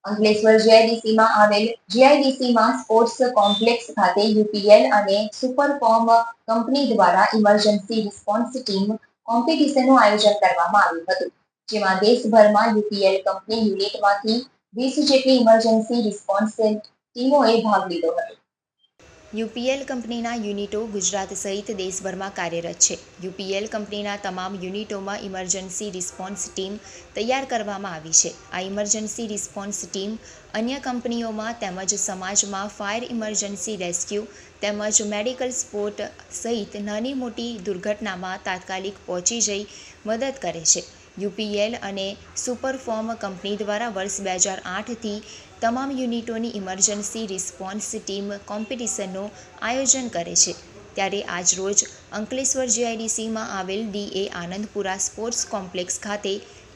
અંકલેશ્વર જીઆઈડીસીમાં આવેલ જીઆઈડીસીમાં sports complex ખાતે યુપીએલ અને સુપરફોર્મ કંપની દ્વારા ઇમરજન્સી રિસ્પોન્સ ટીમ કોમ્પિટિશનનું આયોજન કરવામાં આવ્યું હતું, જેમાં દેશભરમાં યુપીએલ કંપની યુનિટમાંથી 20 જેટલી ઇમરજન્સી રિસ્પોન્સ ટીમોએ ભાગ લીધો હતો। યુપીએલ કંપનીના યુનિટો ગુજરાત સહિત દેશભરમાં કાર્યરત છે। યુપીએલ કંપનીના તમામ યુનિટોમાં ઇમરજન્સી રિસ્પોન્સ ટીમ તૈયાર કરવામાં આવી છે। આ ઇમરજન્સી રિસ્પોન્સ ટીમ અન્ય કંપનીઓમાં તેમજ સમાજમાં ફાયર ઇમરજન્સી રેસ્ક્યુ તેમજ મેડિકલ સપોર્ટ સહિત નાની મોટી દુર્ઘટનામાં તાત્કાલિક પહોંચી જઈ મદદ કરે છે। યુપીએલ અને સુપરફોર્મ કંપની દ્વારા વર્ષ 2008થી તમામ યુનિટોની ઇમરજન્સી રિસ્પોન્સ ટીમ કોમ્પિટિશનનું આયોજન કરે છે। ત્યારે આજરોજ અંકલેશ્વર જીઆઈડીસીમાં આવેલ ડીએ આનંદપુરા સ્પોર્ટ્સ કોમ્પ્લેક્સ ખાતે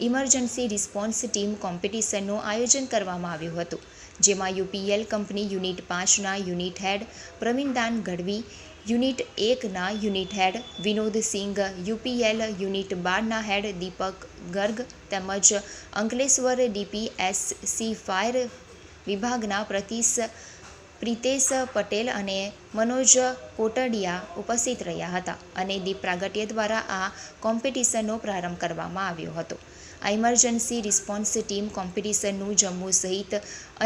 ઇમરજન્સી રિસ્પોન્સ ટીમ કોમ્પિટિશનનું આયોજન કરવામાં આવ્યું હતું, જેમાં યુપીએલ કંપની યુનિટ 5ના unit head Pravindan Gadhvi, unit 1ના unit head Vinod Singh, UPL unit 12ના હેડ દીપક ગર્ગ તેમજ અંકલેશ્વર ડીપીએસસી ફાયર વિભાગના પ્રિતેશ પટેલ અને મનોજ કોટડિયા ઉપસ્થિત રહ્યા હતા અને દીપ પ્રાગટ્ય દ્વારા આ કોમ્પિટિશનનો પ્રારંભ કરવામાં આવ્યો હતો। આ ઇમરજન્સી રિસ્પોન્સ ટીમ કોમ્પિટિશનનું જમ્મુ સહિત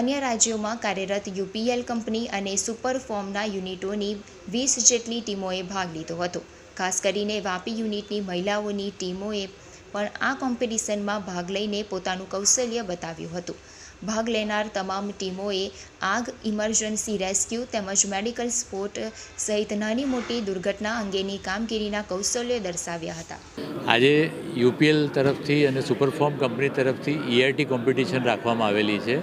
અન્ય રાજ્યોમાં કાર્યરત યુપીએલ કંપની અને સુપરફોર્મના યુનિટોની 20 જેટલી ટીમોએ ભાગ લીધો હતો। ખાસ કરીને વાપી યુનિટની મહિલાઓની ટીમોએ પણ આ કોમ્પિટિશનમાં ભાગ લઈને પોતાનું કૌશલ્ય બતાવ્યું હતું। ભાગ લેનાર તમામ ટીમોએ આગ, ઇમરજન્સી રેસ્ક્યુ તેમજ મેડિકલ સપોર્ટ સહિત નાની મોટી દુર્ઘટના અંગેની કામગીરીના કૌશલ્યો દર્શાવ્યા હતા। આજે યુપીએલ તરફથી અને સુપરફોર્મ કંપની તરફથી ઈઆરટી કોમ્પિટિશન રાખવામાં આવેલી છે।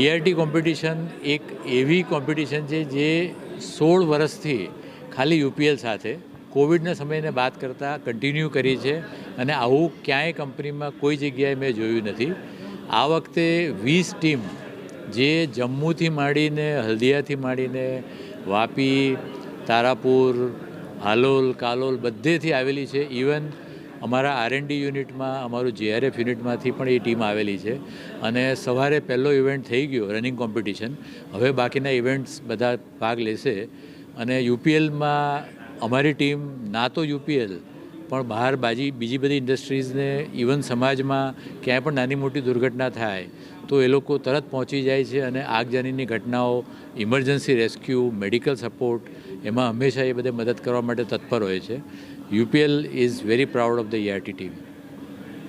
ઈઆરટી કોમ્પિટિશન એક એવી કોમ્પિટિશન છે જે 16 વર્ષથી ખાલી યુપીએલ સાથે કોવિડના સમયને બાદ કરતાં કન્ટિન્યુ કરી છે અને આવું ક્યાંય કંપનીમાં કોઈ જગ્યાએ મેં જોયું નથી। આ વખતે 20 ટીમ જે જમ્મુથી માંડીને હલ્દિયાથી માંડીને વાપી, તારાપુર, હાલોલ, કાલોલ બધેથી આવેલી છે। ઇવન અમારા આરએનડી યુનિટમાં, અમારું જેઆરએફ યુનિટમાંથી પણ એ ટીમ આવેલી છે અને સવારે પહેલો ઇવેન્ટ થઈ ગયો રનિંગ કોમ્પિટિશન। હવે બાકીના ઇવેન્ટ્સ બધા ભાગ લેશે અને યુપીએલમાં અમારી ટીમ ના તો યુપીએલ પણ બહાર બીજી બધી ઇન્ડસ્ટ્રીઝને ઇવન સમાજમાં ક્યાંય પણ નાની મોટી દુર્ઘટના થાય તો એ લોકો તરત પહોંચી જાય છે અને આગજાનીની ઘટનાઓ, ઇમરજન્સી રેસ્ક્યુ, મેડિકલ સપોર્ટ એમાં હંમેશા એ બધે મદદ કરવા માટે તત્પર હોય છે। UPL is very proud of the ERT team.